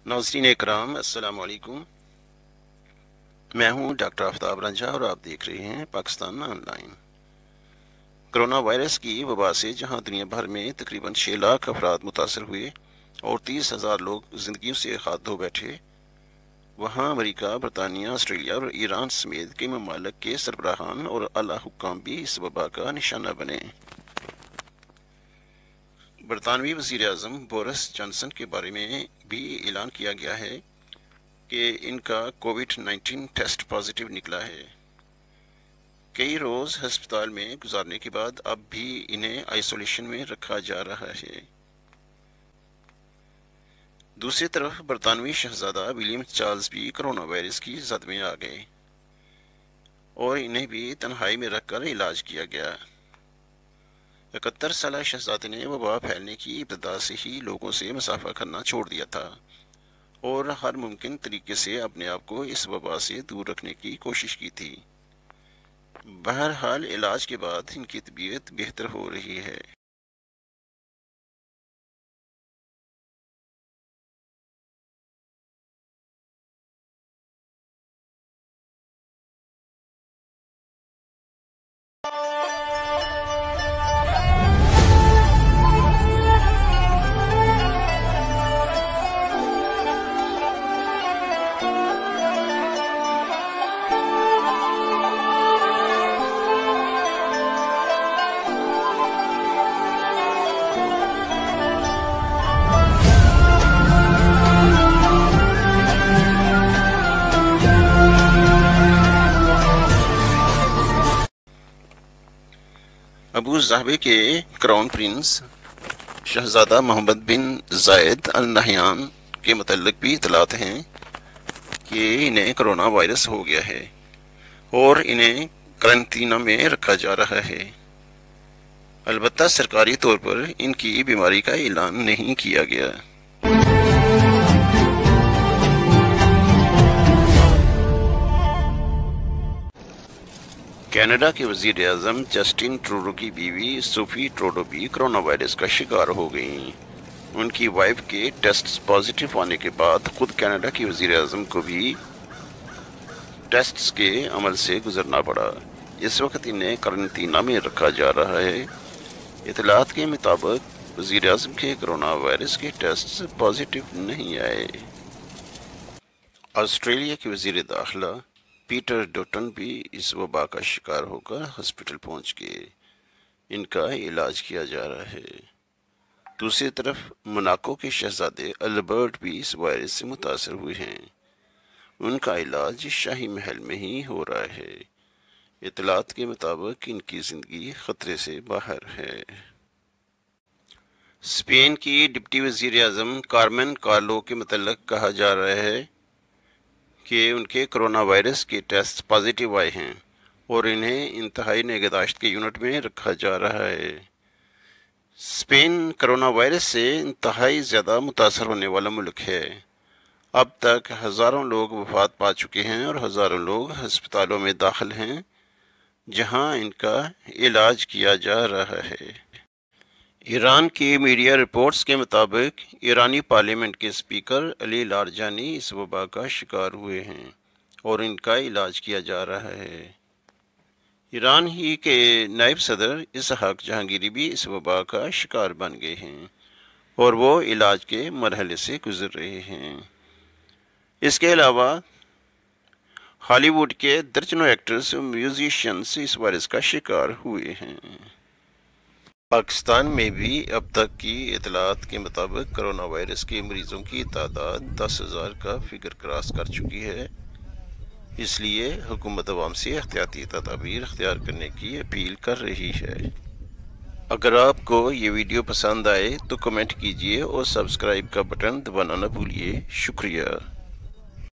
नाज़रीन इकराम, अस्सलाम वालेकुम। मैं हूं डॉक्टर आफ्ताब रंजा और आप देख रहे हैं पाकिस्तान ऑनलाइन। कोरोना वायरस की वबा से जहां दुनिया भर में तकरीबन 6 लाख अफराद मुतासर हुए और 30,000 लोग जिंदगियों से हाथ धो बैठे, वहां अमेरिका, बरतानिया, ऑस्ट्रेलिया और ईरान समेत कई ममालिक के सरबराहान और आला हुक्काम भी इस वबा का निशाना बने। बरतानवी वज़ीर आज़म बोरिस जॉनसन के बारे में भी ऐलान किया गया है कि इनका कोविड-19 टेस्ट पॉजिटिव निकला है। कई रोज़ अस्पताल में गुजारने के बाद अब भी इन्हें आइसोलेशन में रखा जा रहा है। दूसरी तरफ बरतानवी शहजादा विलियम चार्ल्स भी कोरोना वायरस की जद में आ गए और इन्हें भी तन्हाई में रखकर इलाज किया गया। 71 साल शहजादे ने वबा फैलने की इब्तदा से ही लोगों से मुसाफा करना छोड़ दिया था और हर मुमकिन तरीके से अपने आप को इस वबा से दूर रखने की कोशिश की थी। बहरहाल इलाज के बाद इनकी तबीयत बेहतर हो रही है। अबू ज़ाहबे के क्राउन प्रिंस शहजादा मोहम्मद बिन जायद अल नहयान के मुतल्लिक भी इतलात हैं कि इन्हें कोरोना वायरस हो गया है और इन्हें क्वारंटीना में रखा जा रहा है। अलबत्ता सरकारी तौर पर इनकी बीमारी का ऐलान नहीं किया गया। कनाडा के वज़ीर आज़म जस्टिन ट्रूडो की बीवी सोफी ट्रूडो भी कोरोना वायरस का शिकार हो गई। उनकी वाइफ के टेस्ट पॉजिटिव आने के बाद खुद कनाडा की वज़ीर आज़म को भी टेस्ट्स के अमल से गुजरना पड़ा। इस वक्त इन्हें क्वारंटीना में रखा जा रहा है। इतलात के मुताबिक वज़ीर आज़म के कोरोना वायरस के टेस्ट पॉजिटिव नहीं आए। ऑस्ट्रेलिया के वज़ीर दाखिला पीटर डॉटन भी इस वबा का शिकार होकर हॉस्पिटल पहुंच गए। इनका इलाज किया जा रहा है। दूसरी तरफ मोनाको के शहजादे अल्बर्ट भी इस वायरस से मुतासर हुए हैं। उनका इलाज शाही महल में ही हो रहा है। इतलात के मुताबिक इनकी ज़िंदगी ख़तरे से बाहर है। स्पेन की डिप्टी वज़ीर आज़म कार्मेन कार्लो के मुतल्लिक़ कहा जा रहा है कि उनके कोरोना वायरस के टेस्ट पॉजिटिव आए हैं और इन्हें इंतहाई निगहदाश्त के यूनिट में रखा जा रहा है। स्पेन कोरोना वायरस से इंतहाई ज़्यादा मुतासर होने वाला मुल्क है। अब तक हज़ारों लोग वफात पा चुके हैं और हज़ारों लोग अस्पतालों में दाखिल हैं जहां इनका इलाज किया जा रहा है। ईरान की मीडिया रिपोर्ट्स के मुताबिक ईरानी पार्लियामेंट के स्पीकर अली लारजानी इस वबा का शिकार हुए हैं और इनका इलाज किया जा रहा है। ईरान ही के नायब सदर इसहाक जहांगीरी भी इस वबा का शिकार बन गए हैं और वो इलाज के मरहले से गुजर रहे हैं। इसके अलावा हॉलीवुड के दर्जनों एक्टर्स और म्यूजिशियंस इस वायरस का शिकार हुए हैं। पाकिस्तान में भी अब तक की इतलात के मुताबिक कोरोना वायरस के मरीजों की तादाद 10,000 का फिगर क्रॉस कर चुकी है। इसलिए हुकूमत अवाम से एहतियाती तदाबीर अख्तियार करने की अपील कर रही है। अगर आपको ये वीडियो पसंद आए तो कमेंट कीजिए और सब्सक्राइब का बटन दबाना न भूलिए। शुक्रिया।